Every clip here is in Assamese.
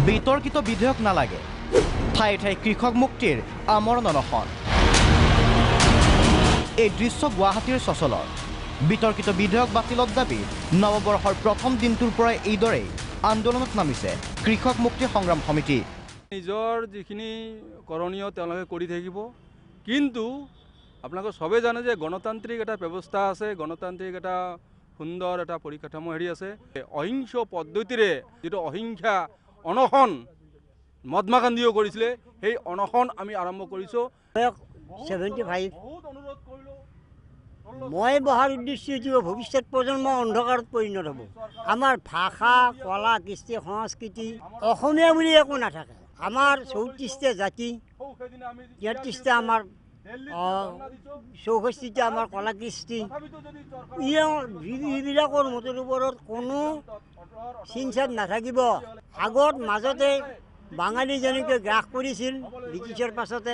বিতৰ্কিত বিধেয়ক নালাগে ঠায়ে ঠায়ে কৃষক মুক্তিৰ আমৰণ অনশন এই দৃশ্য গুৱাহাটীৰ চচলৰ বিতৰ্কিত বিধেয়ক বাতিলৰ দাবী নৱবৰ্ষৰ প্ৰথম দিনটোৰ পৰাই এইদৰেই আন্দোলনত নামিছে কৃষক মুক্তি সংগ্ৰাম সমিতি নিজৰ যিখিনি কৰণীয় তেওঁলোকে কৰি থাকিব কিন্তু আপোনালোকে সবে জানে যে গণতান্ত্ৰিক এটা ব্যৱস্থা আছে গণতান্ত্ৰিক এটা সুন্দৰ এটা পৰিকাঠামো হেৰি আছে অহিংস পদ্ধতিৰে যেটো অহিংসা অনশন মহাত্মা গান্ধীও কৰিছিলে সেই অনশন আমি আৰম্ভ কৰিছো 75 মই বহাৰ উদ্দেশ্য যে ভৱিষ্যত প্ৰজন্ম অন্ধকাৰত পৰিণত হ'ব আমাৰ ভাষা কলা কৃষ্টি সংস্কৃতি অসমীয়া বুলি একো নাথাকে আমাৰ 34টা জাতি 33টা আমাৰ 64টা আমাৰ কলা কৃষ্টি এইবিলাকৰ মতৰ ওপৰত কোনো চিন্তাত নাথাকিব আগত মাজতে বাঙালী জনকে গ্ৰাস কৰিছিল ব্ৰিটিছৰ পাছতে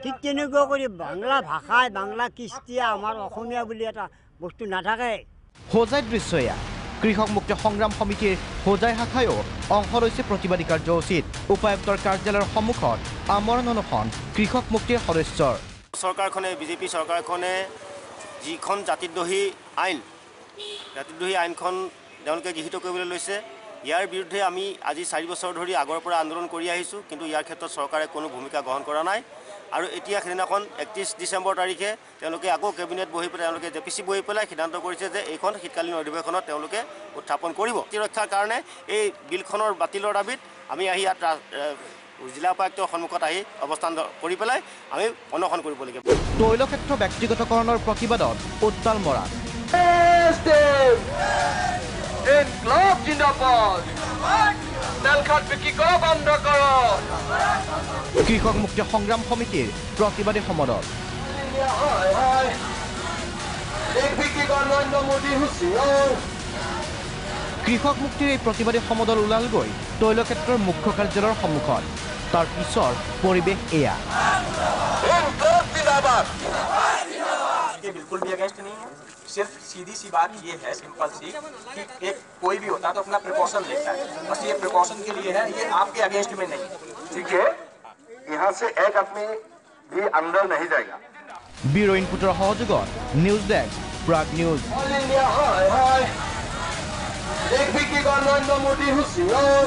ঠিক তেনেকুৱা কৰি বাংলা ভাষায় বাংলা কৃষ্টি আমাৰ অসমীয়া বুলি এটা বস্তু নাথাকে হোজাই দৃশ্যয়া কৃষক মুক্তি সংগ্ৰাম সমিতিৰ হোজাই শাখায়ো অংশ লৈছে প্ৰতিবাদী কাৰ্যসূচীত উপায়ুক্তৰ কাৰ্যালয়ৰ সন্মুখত আমৰণ অনশন কৃষক মুক্তিৰ সদস্যৰ চৰকাৰখনে বিজেপি চৰকাৰখনে যিখন জাতিদ্ৰোহী আইনখন তেওঁলোকে গৃহীত কৰিবলৈ লৈছে ইয়াৰ বিৰুদ্ধে আমি আজি 4 বছৰ ধৰি আগৰ পৰা আন্দোলন কৰি আহিছোঁ কিন্তু ইয়াৰ ক্ষেত্ৰত চৰকাৰে কোনো ভূমিকা গ্ৰহণ কৰা নাই আৰু এতিয়া সেইদিনাখন 31 ডিচেম্বৰ তাৰিখে তেওঁলোকে আকৌ কেবিনেট বহি পেলাই তেওঁলোকে জেপিচি বহি পেলাই সিদ্ধান্ত কৰিছে যে এইখন শীতকালীন অধিৱেশনত তেওঁলোকে উত্থাপন কৰিব প্ৰতিৰক্ষাৰ কাৰণে এই বিলখনৰ বাতিলৰ দাবীত আমি আহি ইয়াত জিলা উপায়ুক্তৰ সন্মুখত আহি অৱস্থান কৰি পেলাই আমি অনশন কৰিব লাগিব তৈলক্ষেত্ৰ ব্যক্তিগতকৰণৰ প্ৰতিবাদত উত্তাল মৰা ইনকলাব জিন্দাবাদ তেলখাত বিক্ৰী কৰা বন্ধ কৰক কৃষক মুক্তি সংগ্ৰাম সমিতিৰ প্ৰতিবাদী সমদল কৃষক মুক্তিৰ এই প্ৰতিবাদী সমদল ওলালগৈ তৈলক্ষেত্ৰৰ মুখ্য কাৰ্যালয়ৰ সন্মুখত তাৰ পিছৰ পৰিৱেশ এয়া ये बिल्कुल भी अगेंस्ट नहीं है सिर्फ सीधी सी बात ये है सिंपल सी कि एक कोई भी होता है तो अपना प्रिकॉशन लेता है बस ये प्रिकॉशन के लिए है ये आपके अगेंस्ट में नहीं ठीक है यहाँ से एक आदमी भी अंदर नहीं जाएगा ब्यूरो इनपुटर सहयोगत न्यूज डेस्क प्राग न्यूज ऑल इंडिया हाय हाय एक भी की नरेंद्र मोदी हुसियार